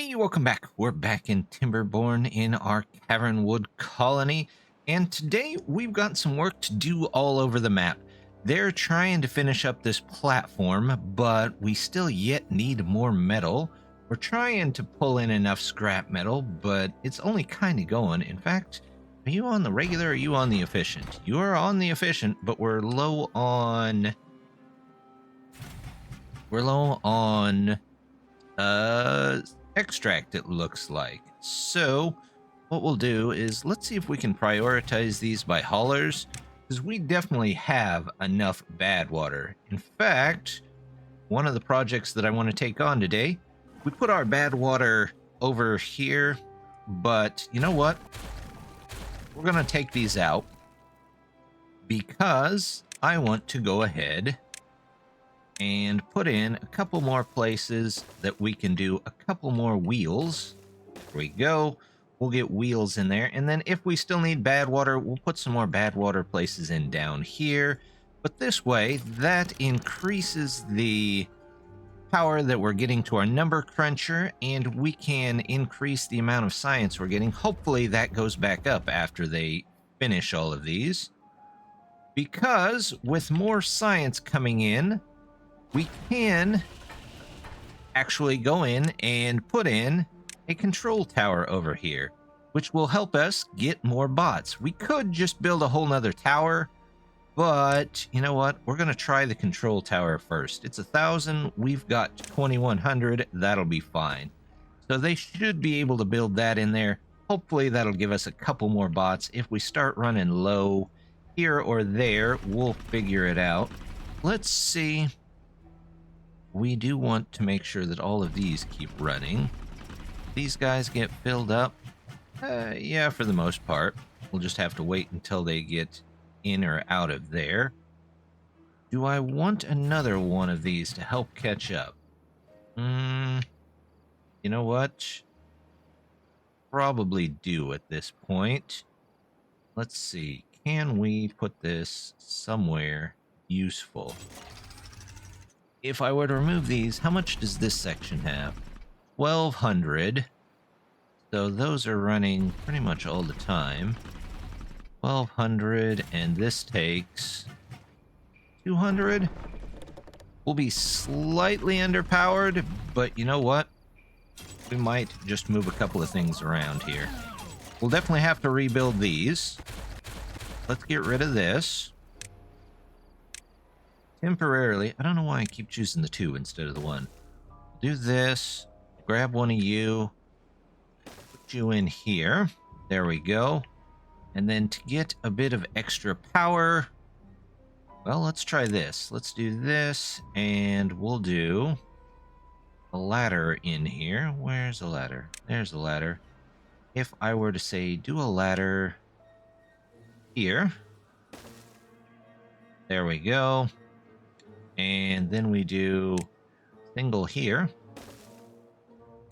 Hey, welcome back. We're back in Timberborn in our Cavernwood colony, and today we've got some work to do all over the map. They're trying to finish up this platform, but we still yet need more metal. We're trying to pull in enough scrap metal, but it's only kind of going. In fact, are you on the regular or are you on the efficient? You are on the efficient, but we're low on extract, it looks like. So what we'll do is let's see if we can prioritize these by haulers, because we definitely have enough bad water. In fact, one of the projects that I want to take on today, we put our bad water over here, but you know what? We're going to take these out because I want to go ahead and put in a couple more places that we can do a couple more wheels. There we go. We'll get wheels in there, and then if we still need bad water, we'll put some more bad water places in down here. But this way, that increases the power that we're getting to our number cruncher, and we can increase the amount of science we're getting. Hopefully that goes back up after they finish all of these, because with more science coming in, we can actually go in and put in a control tower over here, which will help us get more bots. We could just build a whole nother tower, but you know what? We're going to try the control tower first. It's 1,000. We've got 2,100. That'll be fine. So they should be able to build that in there. Hopefully that'll give us a couple more bots. If we start running low here or there, we'll figure it out. Let's see. We do want to make sure that all of these keep running. These guys get filled up. Yeah, for the most part. We'll just have to wait until they get in or out of there. Do I want another one of these to help catch up? You know what? Probably do at this point. Let's see. Can we put this somewhere useful? If I were to remove these, how much does this section have? 1,200. So those are running pretty much all the time. 1,200, and this takes 200. We'll be slightly underpowered, but you know what? We might just move a couple of things around here. We'll definitely have to rebuild these. Let's get rid of this. Temporarily, I don't know why I keep choosing the 2 instead of the 1. Do this, grab one of you, put you in here. There we go. And then to get a bit of extra power, well, let's try this. Let's do this, and we'll do a ladder in here. Where's the ladder? There's the ladder. If I were to say, do a ladder here. There we go. And then we do single here.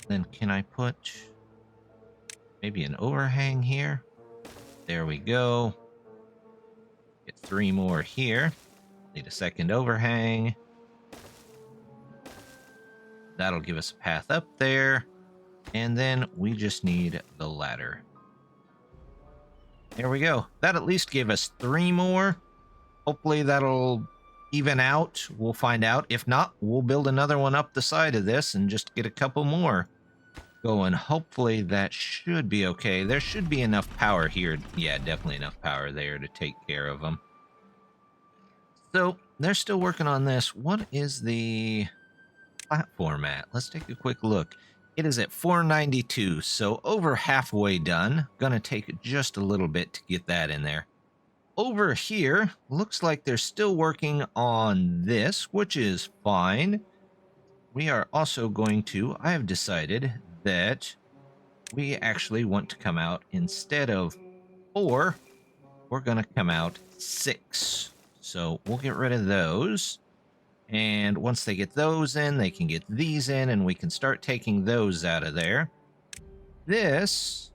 Then can I put maybe an overhang here? There we go. Get 3 more here. Need a second overhang. That'll give us a path up there. And then we just need the ladder. There we go. That at least gave us 3 more. Hopefully that'll even out. We'll find out. If not, we'll build another one up the side of this and just get a couple more going. Hopefully that should be okay. There should be enough power here. Yeah, definitely enough power there to take care of them. So they're still working on this. What is the platform at? Let's take a quick look. It is at 492, so over halfway done. Gonna take just a little bit to get that in there. Over here, looks like they're still working on this, which is fine. We are also going to, I have decided that we actually want to come out, instead of 4, we're going to come out 6. So we'll get rid of those. And once they get those in, they can get these in, and we can start taking those out of there. This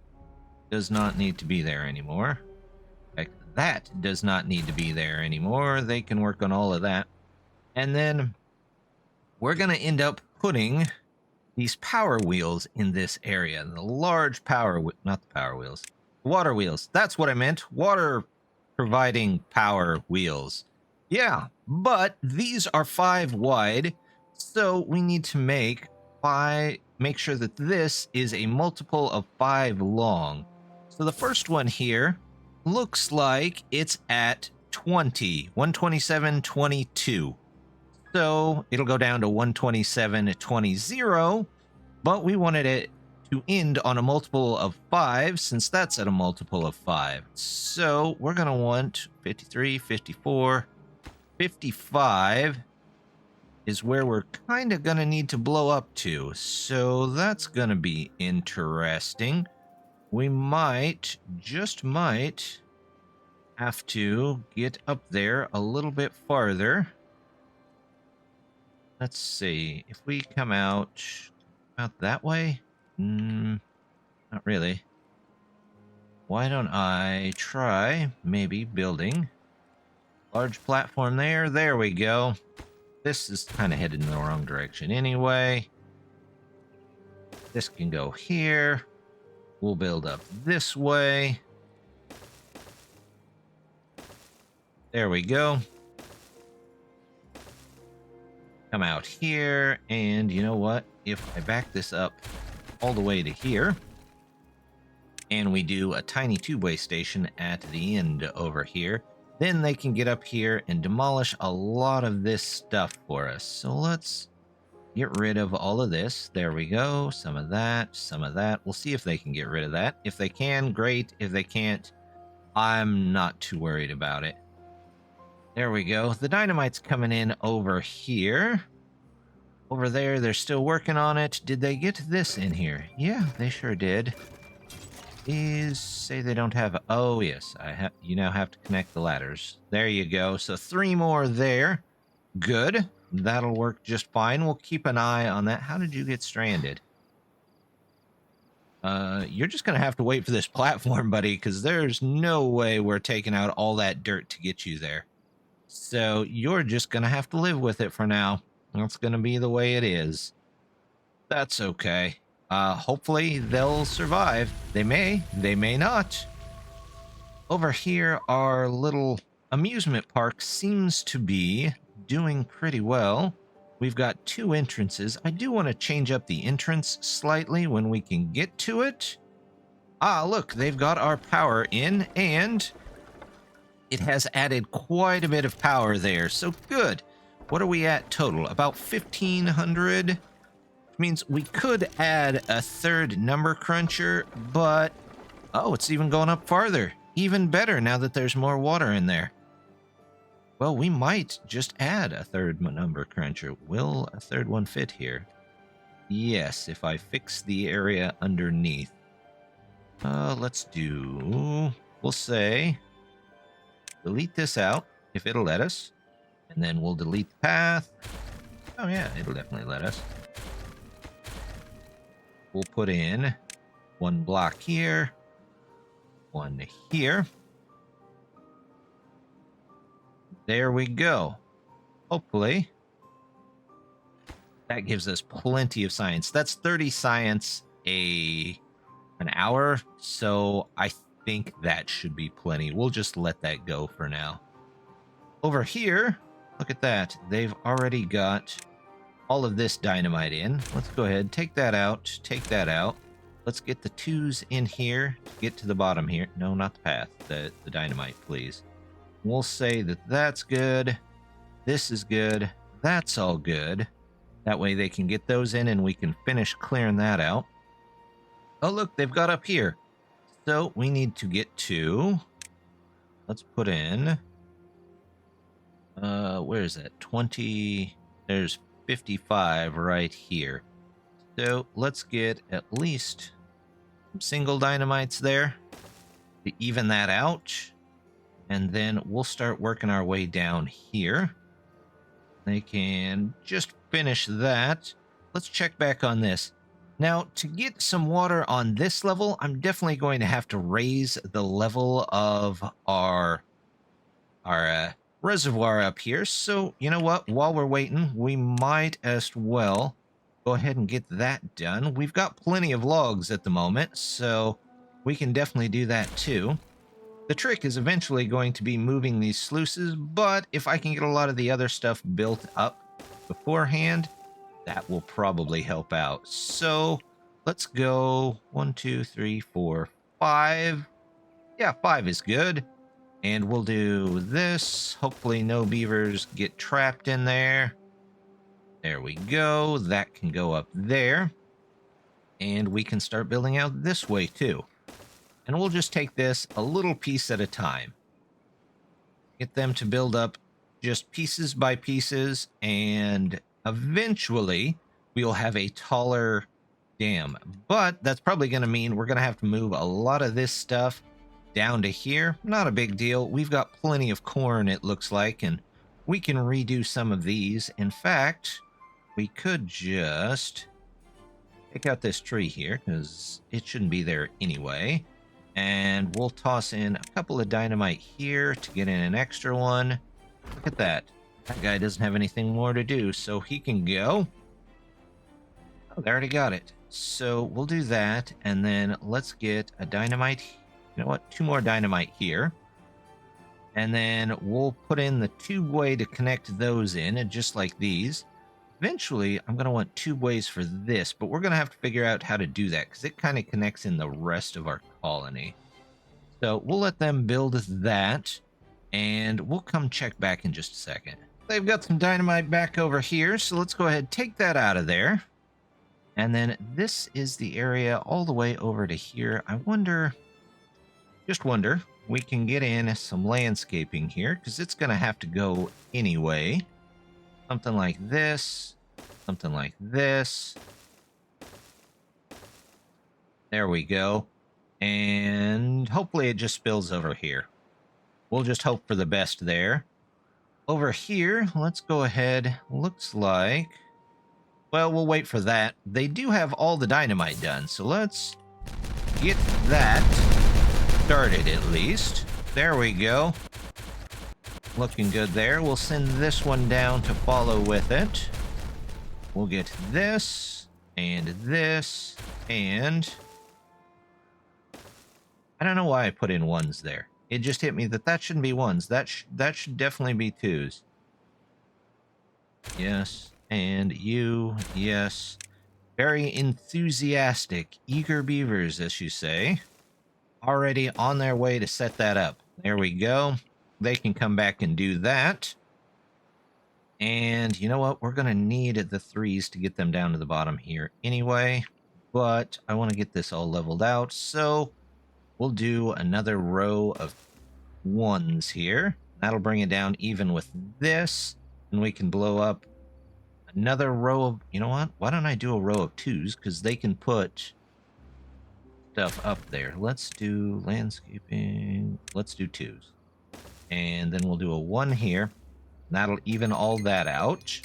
does not need to be there anymore. That does not need to be there anymore. They can work on all of that. And then we're going to end up putting these power wheels in this area. The large power, not the power wheels, water wheels. That's what I meant. Water providing power wheels. Yeah, but these are 5 wide, so we need to make sure that this is a multiple of 5 long. So the first one here looks like it's at 20, 127, 22. So it'll go down to 127, 20, but we wanted it to end on a multiple of 5 since that's at a multiple of 5. So we're going to want 53, 54, 55 is where we're kind of going to need to blow up to. So that's going to be interesting. We might, just might, have to get up there a little bit farther. Let's see, if we come out that way? Not really. Why don't I try maybe building large platform there? There we go. This is kind of headed in the wrong direction anyway. This can go here. We'll build up this way. There we go. Come out here, and you know what? If I back this up all the way to here, and we do a tiny tubeway station at the end over here, then they can get up here and demolish a lot of this stuff for us. So let's get rid of all of this. There we go. Some of that, some of that. We'll see if they can get rid of that. If they can, great. If they can't, I'm not too worried about it. There we go. The dynamite's coming in over here. Over there, they're still working on it. Did they get this in here? Yeah, they sure did. These say they don't have... Oh, yes. You now have to connect the ladders. There you go. So 3 more there. Good. That'll work just fine. We'll keep an eye on that. How did you get stranded? You're just going to have to wait for this platform, buddy, because there's no way we're taking out all that dirt to get you there. So you're just going to have to live with it for now. That's going to be the way it is. That's okay. Hopefully they'll survive. They may not. Over here, our little amusement park seems to be doing pretty well. We've got 2 entrances. I do want to change up the entrance slightly when we can get to it. Ah, look, they've got our power in, and it has added quite a bit of power there, so good. What are we at total? About 1,500? Which means we could add a 3rd number cruncher, but... Oh, it's even going up farther. Even better now that there's more water in there. Well, we might just add a 3rd number cruncher. Will a 3rd one fit here? Yes, if I fix the area underneath. Let's do... We'll say... Delete this out, if it'll let us. And then we'll delete the path. Oh yeah, it'll definitely let us. We'll put in 1 block here. 1 here. There we go. Hopefully, that gives us plenty of science. That's 30 science an hour, so I think that should be plenty. We'll just let that go for now. Over here, look at that. They've already got all of this dynamite in. Let's go ahead, take that out, take that out. Let's get the 2s in here to get to the bottom here. No, not the path, the dynamite, please. We'll say that that's good. This is good. That's all good. That way they can get those in and we can finish clearing that out. Oh, look, they've got up here. So we need to get to... Let's put in... where is it? 20... There's 55 right here. So let's get at least some single dynamites there to even that out. And then we'll start working our way down here. They can just finish that. Let's check back on this. Now, to get some water on this level, I'm definitely going to have to raise the level of our reservoir up here. So, you know what? While we're waiting, we might as well go ahead and get that done. We've got plenty of logs at the moment, so we can definitely do that too. The trick is eventually going to be moving these sluices, but if I can get a lot of the other stuff built up beforehand, that will probably help out. So let's go 1, 2, 3, 4, 5. Yeah, 5 is good. And we'll do this. Hopefully no beavers get trapped in there. There we go. That can go up there. And we can start building out this way too. And we'll just take this a little piece at a time. Get them to build up just pieces by pieces. And eventually we'll have a taller dam. But that's probably going to mean we're going to have to move a lot of this stuff down to here. Not a big deal. We've got plenty of corn, it looks like, and we can redo some of these. In fact, we could just take out this tree here because it shouldn't be there anyway. And we'll toss in a couple of dynamite here to get in an extra one. Look at that. That guy doesn't have anything more to do, so he can go. Oh, they already got it. So we'll do that, and then let's get a dynamite. You know what? 2 more dynamite here. And then we'll put in the tubeway to connect those in, and just like these. Eventually, I'm going to want tubeways for this, but we're going to have to figure out how to do that because it kind of connects in the rest of our colony. So we'll let them build that, and we'll come check back in just a second. They've got some dynamite back over here, so let's go ahead and take that out of there. And then this is the area all the way over to here. I wonder, just wonder, we can get in some landscaping here because it's going to have to go anyway. Something like this, something like this. There we go. And hopefully it just spills over here. We'll just hope for the best there. Over here, let's go ahead. Looks like, well, we'll wait for that. They do have all the dynamite done, so let's get that started at least. There we go. Looking good there. We'll send this one down to follow with it. We'll get this, and this, and I don't know why I put in 1s there. It just hit me that shouldn't be 1s. That should definitely be 2s. Yes, and you, yes. Very enthusiastic, eager beavers, as you say. Already on their way to set that up. There we go. They can come back and do that. And you know what? We're going to need the 3s to get them down to the bottom here anyway. But I want to get this all leveled out. So we'll do another row of 1s here. That'll bring it down even with this. And we can blow up another row of... You know what? Why don't I do a row of 2s? Because they can put stuff up there. Let's do landscaping. Let's do 2s. And then we'll do a 1 here. That'll even all that out.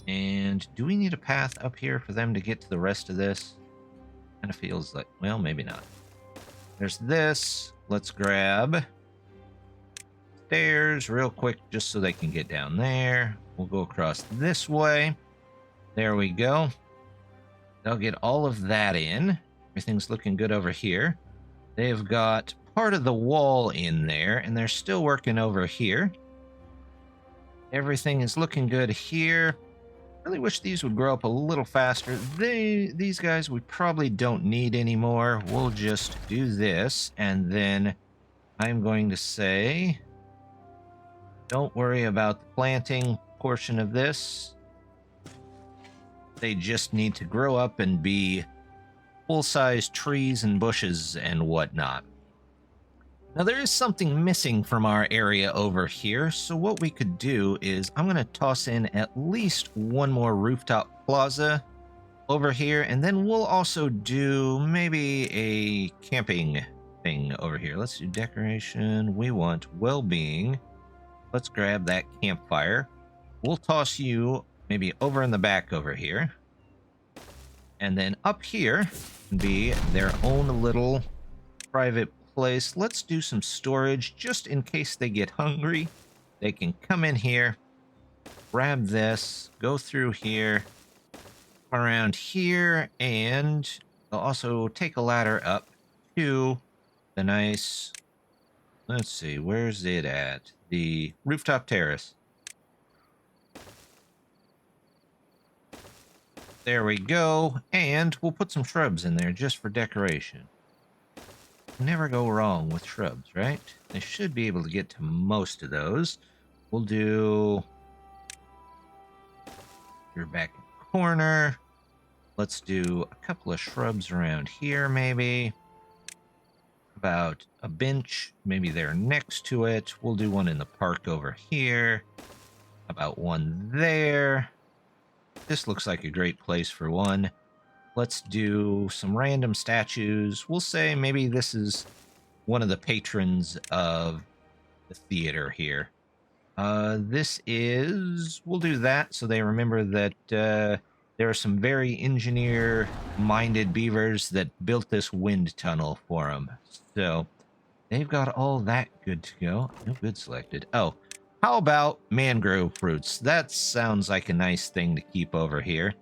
And do we need a path up here for them to get to the rest of this? Kind of feels like, well, maybe not. There's this. Let's grab stairs real quick just so they can get down there. We'll go across this way. There we go. They'll get all of that in. Everything's looking good over here. They've got part of the wall in there, and they're still working over here. Everything is looking good here. Really wish these would grow up a little faster. These guys we probably don't need anymore. We'll just do this, and then I'm going to say, don't worry about the planting portion of this. They just need to grow up and be full-size trees and bushes and whatnot. Now, there is something missing from our area over here, so what we could do is I'm going to toss in at least 1 more rooftop plaza over here, and then we'll also do maybe a camping thing over here. Let's do decoration. We want well-being. Let's grab that campfire. We'll toss you maybe over in the back over here. And then up here can be their own little private place. Let's do some storage just in case they get hungry. They can come in here, grab this, go through here, around here, and I'll also take a ladder up to the nice, let's see, where's it at? The rooftop terrace. There we go, and we'll put some shrubs in there just for decoration. Never go wrong with shrubs, right? They should be able to get to most of those. We'll do... You're back in the corner. Let's do a couple of shrubs around here, maybe. About a bench, maybe there next to it. We'll do one in the park over here. About one there. This looks like a great place for one. Let's do some random statues. We'll say maybe this is one of the patrons of the theater here. We'll do that so they remember that there are some very engineer-minded beavers that built this wind tunnel for them. So they've got all that good to go. No good selected. Oh, how about mangrove fruits? That sounds like a nice thing to keep over here.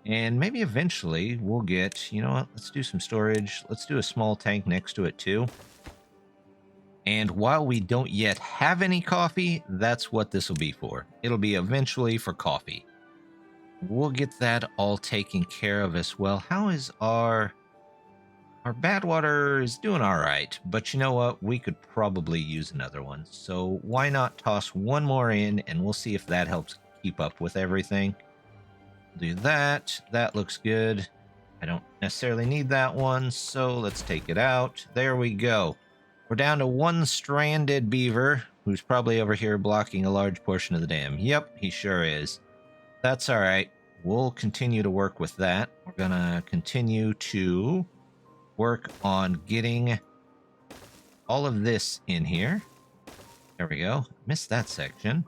And maybe eventually we'll get, you know what, let's do some storage. Let's do a small tank next to it too. And while we don't yet have any coffee, that's what this will be for. It'll be eventually for coffee. We'll get that all taken care of as well. How is our bad water is doing all right, but you know what? We could probably use another one. So why not toss one more in, and we'll see if that helps keep up with everything. Do that. That looks good. I don't necessarily need that one, so let's take it out. There we go. We're down to one stranded beaver, who's probably over here blocking a large portion of the dam. Yep, he sure is. That's all right. We'll continue to work with that. We're going to continue to work on getting all of this in here. There we go. Missed that section.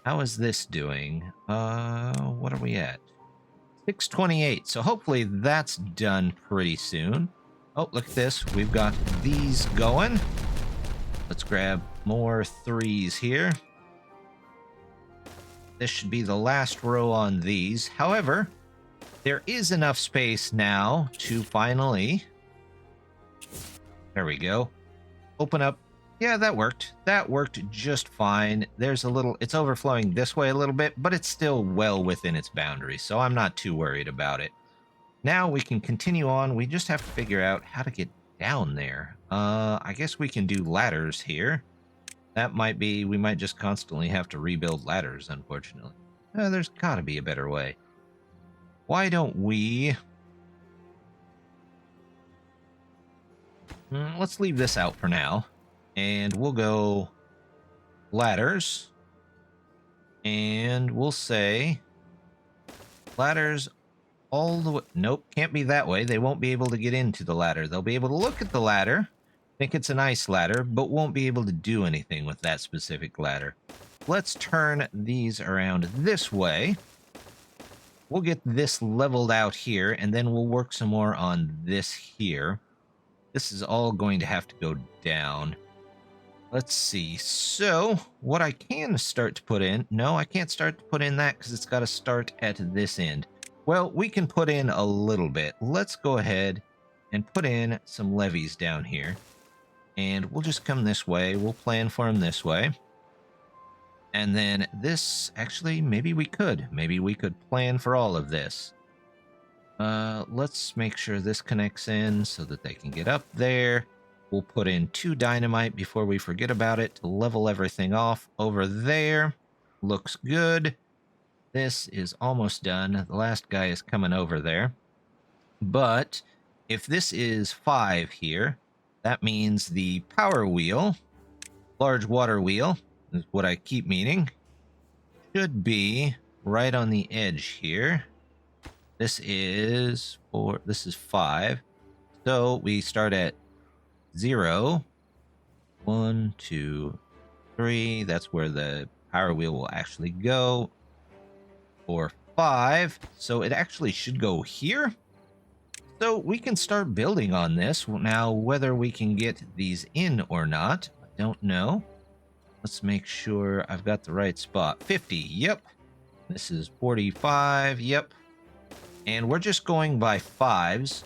How is this doing? What are we at? 628. So hopefully that's done pretty soon. Oh, look at this. We've got these going. Let's grab more threes here. This should be the last row on these. However, there is enough space now to finally... There we go. Open up. Yeah, that worked. That worked just fine. There's a little... It's overflowing this way a little bit, but it's still well within its boundaries, so I'm not too worried about it. Now we can continue on. We just have to figure out how to get down there. I guess we can do ladders here. That might be... We might just constantly have to rebuild ladders, unfortunately. There's gotta be a better way. Why don't we... Let's leave this out for now. And we'll go ladders. And we'll say ladders all the way. Nope, can't be that way. They won't be able to get into the ladder. They'll be able to look at the ladder, think it's a nice ladder, but won't be able to do anything with that specific ladder. Let's turn these around this way. We'll get this leveled out here, and then we'll work some more on this here. This is all going to have to go down. Let's see. So, what I can start to put in... No, I can't start to put in that because it's got to start at this end. Well, we can put in a little bit. Let's go ahead and put in some levees down here. And we'll just come this way. We'll plan for them this way. And then this... Actually, maybe we could. Maybe we could plan for all of this. Let's make sure this connects in so that they can get up there. We'll put in 2 dynamite before we forget about it to level everything off over there. Looks good. This is almost done. The last guy is coming over there. But if this is 5 here, that means the power wheel, large water wheel, is what I keep meaning, should be right on the edge here. This is 4. This is 5. So we start at 0. 1, 2, 3. That's where the power wheel will actually go. 4, 5. So it actually should go here. So we can start building on this. Now, whether we can get these in or not, I don't know. Let's make sure I've got the right spot. 50. Yep. This is 45. Yep. and we're just going by 5s.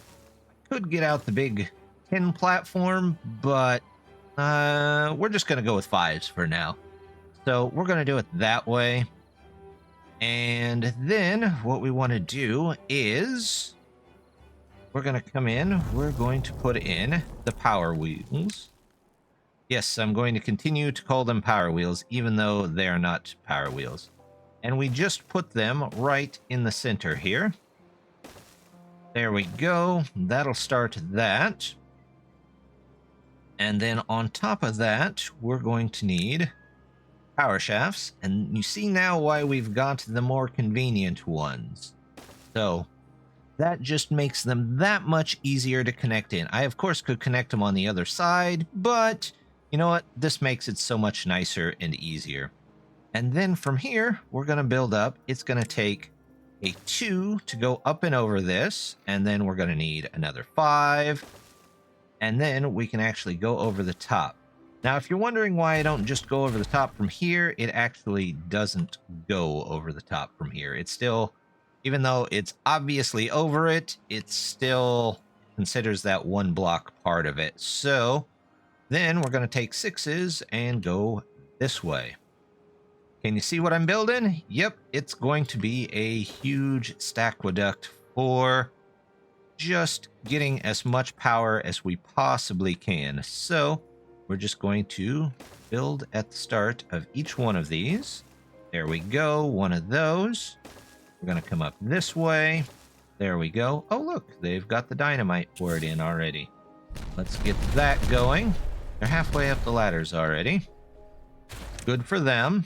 Could get out the big 10 platform, but we're just going to go with 5s for now. So we're going to do it that way. And then what we want to do is we're going to come in. We're going to put in the power wheels. Yes, I'm going to continue to call them power wheels, even though they're not power wheels. And we just put them right in the center here. There we go. That'll start that. And then on top of that, we're going to need power shafts. And you see now why we've got the more convenient ones. So that just makes them that much easier to connect in. I, of course, could connect them on the other side, but you know what? This makes it so much nicer and easier. And then from here, we're going to build up. It's going to take a 2 to go up and over this, and then we're going to need another 5, and then we can actually go over the top. Now, if you're wondering why I don't just go over the top from here, it actually doesn't go over the top from here. It's still, even though it's obviously over it, it still considers that one block part of it. So then we're going to take 6s and go this way. Can you see what I'm building? Yep, it's going to be a huge Stackqueduct for just getting as much power as we possibly can. So we're just going to build at the start of each one of these. There we go, one of those. We're going to come up this way. There we go. Oh, look, they've got the dynamite poured in already. Let's get that going. They're halfway up the ladders already. Good for them.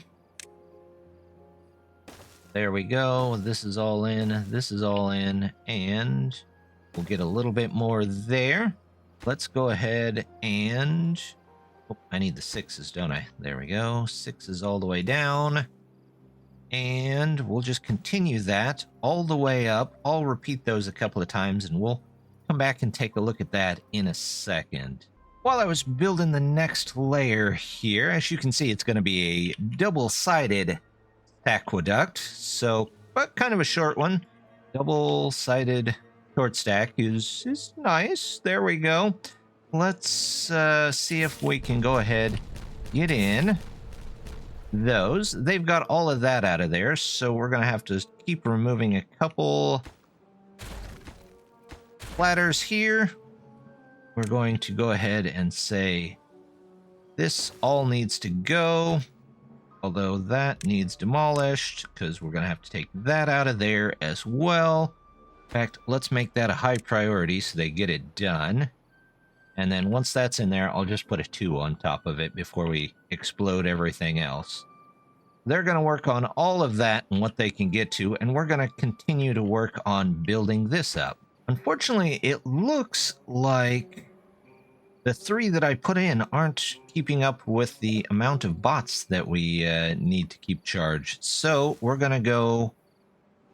There we go. This is all in. This is all in. And we'll get a little bit more there. Let's go ahead and... Oh, I need the 6s, don't I? There we go. 6s all the way down. And we'll just continue that all the way up. I'll repeat those a couple of times, and we'll come back and take a look at that in a second. While I was building the next layer here, as you can see, it's going to be a double-sided Stackqueduct, so, but kind of a short one. Double-sided short stack is nice. There we go. Let's see if we can go ahead, get in those. They've got all of that out of there, so we're going to have to keep removing a couple ladders here. We're going to go ahead and say this all needs to go. Although that needs demolished, because we're going to have to take that out of there as well. In fact, let's make that a high priority so they get it done. And then once that's in there, I'll just put a 2 on top of it before we explode everything else. They're going to work on all of that and what they can get to, and we're going to continue to work on building this up. Unfortunately, it looks like the 3 that I put in aren't keeping up with the amount of bots that we need to keep charged. So we're going to go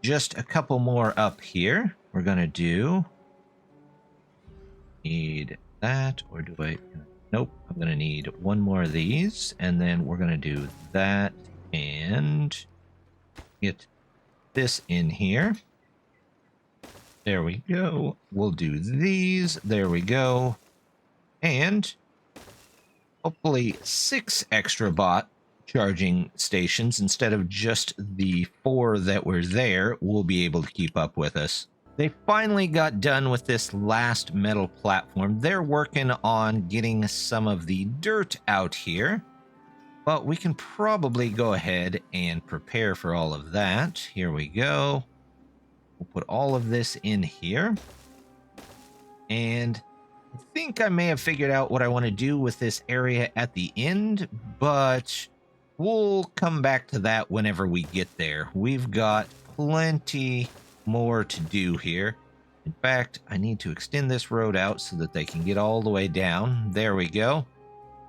just a couple more up here. We're going to do... Need that, or do I... Nope, I'm going to need one more of these. And then we're going to do that and get this in here. There we go. We'll do these. There we go. And hopefully 6 extra bot charging stations instead of just the 4 that were there will be able to keep up with us. They finally got done with this last metal platform. They're working on getting some of the dirt out here, but we can probably go ahead and prepare for all of that. Here we go. We'll put all of this in here. And I think I may have figured out what I want to do with this area at the end, but we'll come back to that whenever we get there. We've got plenty more to do here. In fact, I need to extend this road out so that they can get all the way down. There we go.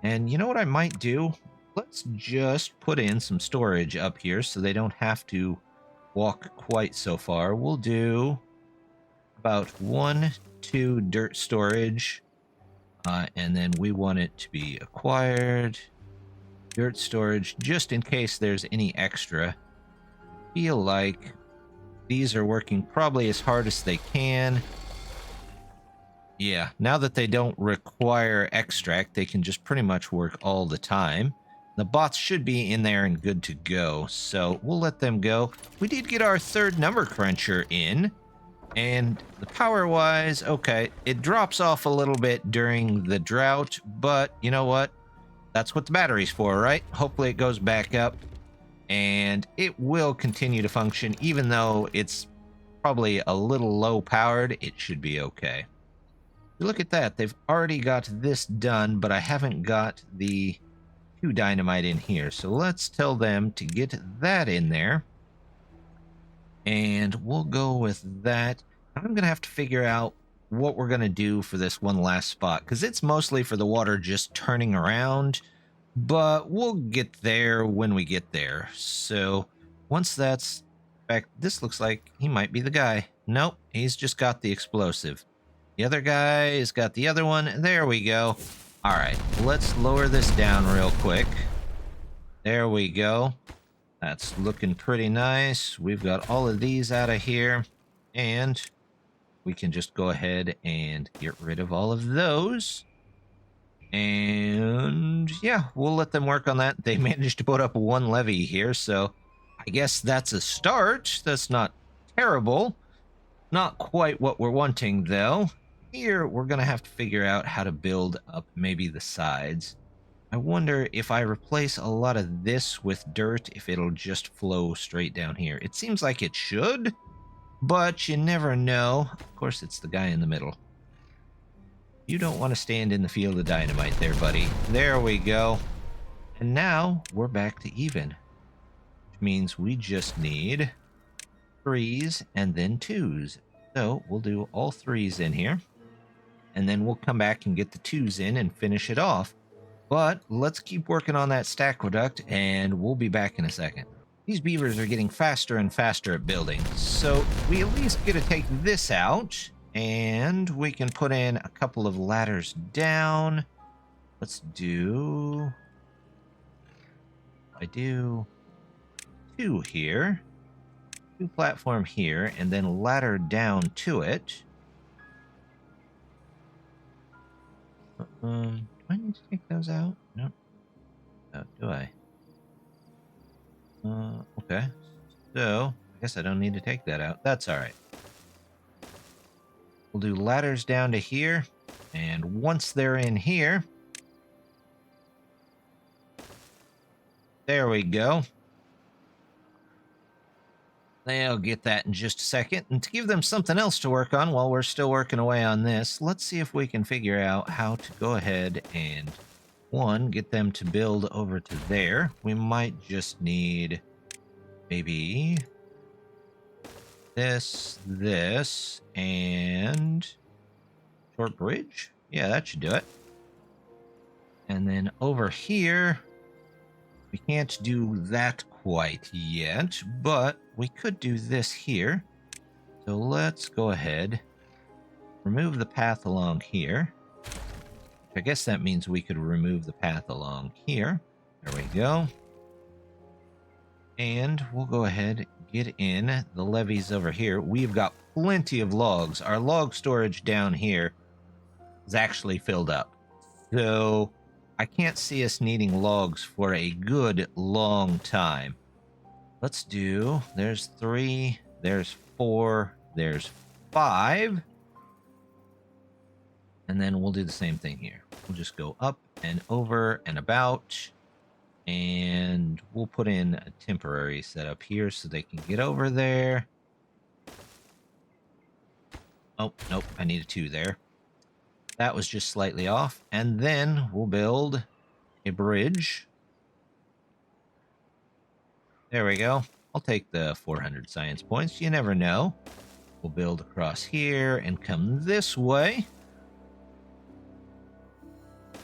And you know what I might do? Let's just put in some storage up here so they don't have to walk quite so far. We'll do about 1, 2 dirt storage, and then we want it to be acquired. Dirt storage, just in case there's any extra. Feel like These are working probably as hard as they can. Yeah, now that they don't require extract, they can just pretty much work all the time. The bots should be in there and good to go, so we'll let them go. We did get our third number cruncher in, and the power-wise, okay, it drops off a little bit during the drought, but you know what? That's what the battery's for, right? Hopefully it goes back up, and it will continue to function, even though it's probably a little low-powered. It should be okay. Look at that. They've already got this done, but I haven't got the 2 dynamite in here. So let's tell them to get that in there. And we'll go with that. I'm going to have to figure out what we're going to do for this one last spot, because it's mostly for the water just turning around, but we'll get there when we get there. So once that's back, this looks like he might be the guy. Nope, he's just got the explosive. The other guy has got the other one. There we go. All right, let's lower this down real quick. There we go. That's looking pretty nice. We've got all of these out of here, and we can just go ahead and get rid of all of those. And yeah, we'll let them work on that. They managed to put up 1 levee here, so I guess that's a start. That's not terrible. Not quite what we're wanting, though. Here, we're going to have to figure out how to build up maybe the sides. I wonder if I replace a lot of this with dirt, if it'll just flow straight down here. It seems like it should, but you never know. Of course, it's the guy in the middle. You don't want to stand in the field of dynamite there, buddy. There we go. And now we're back to even, which means we just need 3s and then 2s. So we'll do all 3s in here, and then we'll come back and get the 2s in and finish it off. But let's keep working on that Stackqueduct, and we'll be back in a second. These beavers are getting faster and faster at building, so we at least get to take this out, and we can put in a couple of ladders down. Let's do... I do 2 here. 2 platform here, and then ladder down to it. Do I need to take those out? No. Oh, do I? Okay. So, I guess I don't need to take that out. That's alright. We'll do ladders down to here, and once they're in here... There we go. They'll get that in just a second. And to give them something else to work on while we're still working away on this, let's see if we can figure out how to go ahead and, 1, get them to build over to there. We might just need maybe this, and short bridge. Yeah, that should do it. And then over here, we can't do that quite yet, but we could do this here. So let's go ahead, remove the path along here. I guess that means we could remove the path along here. There we go. And we'll go ahead, get in the levees over here. We've got plenty of logs. Our log storage down here is actually filled up. So I can't see us needing logs for a good long time. Let's do, there's 3, there's 4, there's 5. And then we'll do the same thing here. We'll just go up and over and about. And we'll put in a temporary setup here so they can get over there. Oh, nope, I need a 2 there. That was just slightly off. And then we'll build a bridge. There we go. I'll take the 400 science points. You never know. We'll build across here and come this way.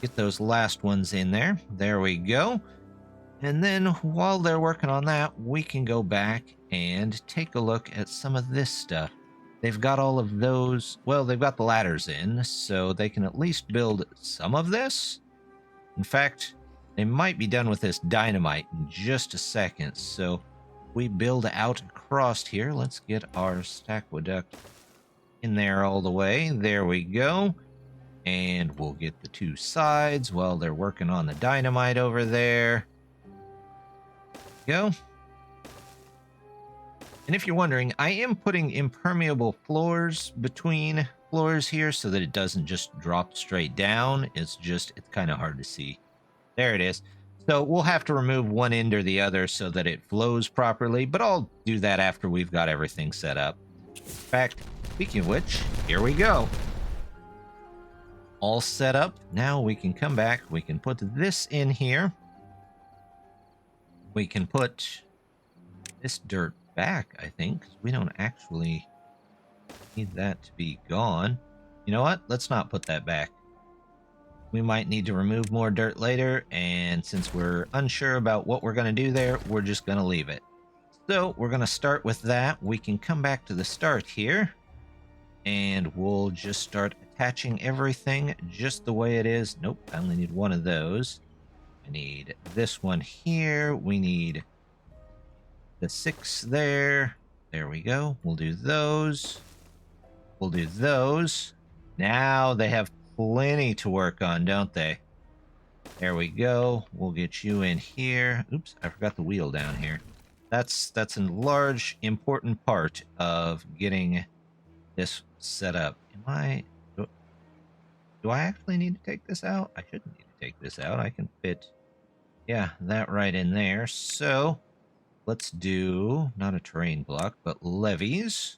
Get those last ones in there. There we go. And then while they're working on that, we can go back and take a look at some of this stuff. They've got all of those, well, they've got the ladders in, so they can at least build some of this. In fact, they might be done with this dynamite in just a second, so we build out across here. Let's get our Stackqueduct in there all the way. There we go. And we'll get the two sides while they're working on the dynamite over there. Go. And if you're wondering, I am putting impermeable floors between floors here so that it doesn't just drop straight down. It's kind of hard to see. There it is. So we'll have to remove one end or the other so that it flows properly, but I'll do that after we've got everything set up. In fact, speaking of which, here we go. All set up. Now we can come back. We can put this in here. We can put this dirt back, I think. We don't actually need that to be gone. You know what? Let's not put that back. We might need to remove more dirt later, and since we're unsure about what we're going to do there, we're just going to leave it. So we're going to start with that. We can come back to the start here, and we'll just start attaching everything just the way it is. Nope, I only need one of those. I need this one here. We need the 6 there. There we go. We'll do those. We'll do those. Now they have plenty to work on, don't they? There we go. We'll get you in here. Oops, I forgot the wheel down here. That's a large, important part of getting this set up. Do I actually need to take this out? I shouldn't need to take this out. I can fit, yeah, that right in there. So let's do, not a terrain block, but levees.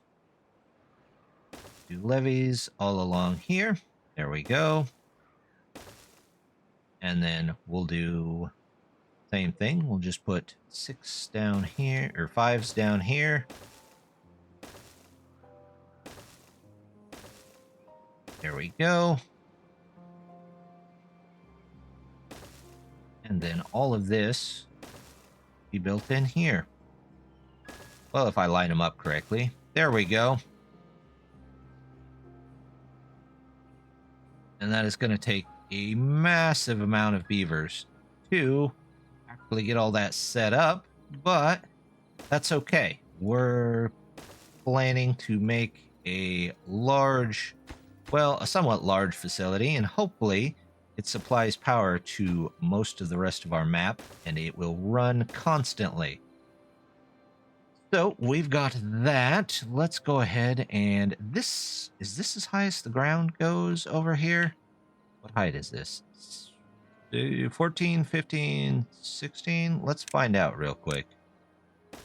Do levees all along here. There we go. And then we'll do same thing. We'll just put 6 down here, or 5s down here. There we go. And then all of this be built in here. Well, if I line them up correctly. There we go. And that is going to take a massive amount of beavers to actually get all that set up, but that's okay. We're planning to make a large, well, a somewhat large facility, and hopefully it supplies power to most of the rest of our map, and it will run constantly. So we've got that. Let's go ahead and is this as high as the ground goes over here? What height is this? 14, 15, 16? Let's find out real quick. Is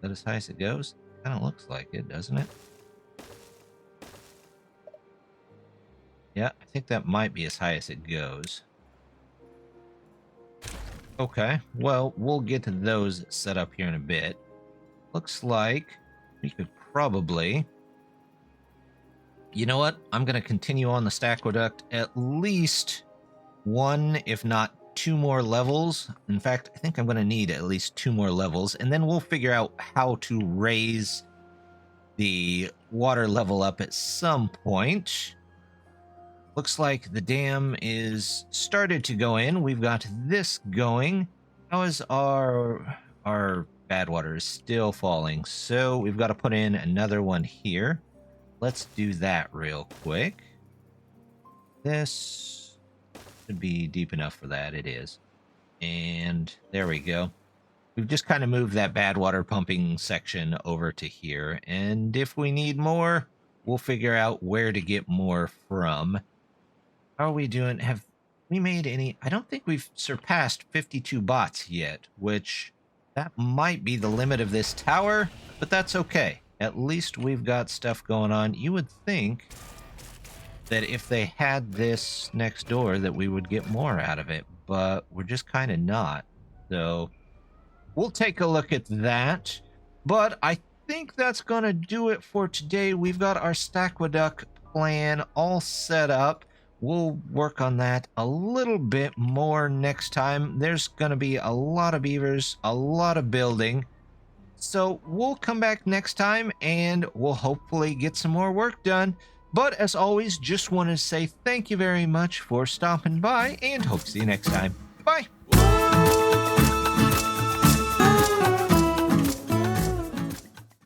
that as high as it goes? Kind of looks like it, doesn't it? Yeah, I think that might be as high as it goes. Okay, well, we'll get to those set up here in a bit. Looks like we could probably... You know what? I'm going to continue on the Stackqueduct at least 1, if not 2 more levels. In fact, I think I'm going to need at least 2 more levels, and then we'll figure out how to raise the water level up at some point. Looks like the dam is started to go in. We've got this going. How is our bad water is still falling? So we've got to put in another one here. Let's do that real quick. This should be deep enough for that. It is. And there we go. We've just kind of moved that bad water pumping section over to here. And if we need more, we'll figure out where to get more from. How are we doing? Have we made any? I don't think we've surpassed 52 bots yet, which that might be the limit of this tower, but that's okay. At least we've got stuff going on. You would think that if they had this next door that we would get more out of it, but we're just kind of not. So we'll take a look at that. But I think that's going to do it for today. We've got our Stackqueduct plan all set up. We'll work on that a little bit more next time. There's going to be a lot of beavers, a lot of building. So we'll come back next time and we'll hopefully get some more work done. But as always, just want to say thank you very much for stopping by and hope to see you next time. Bye.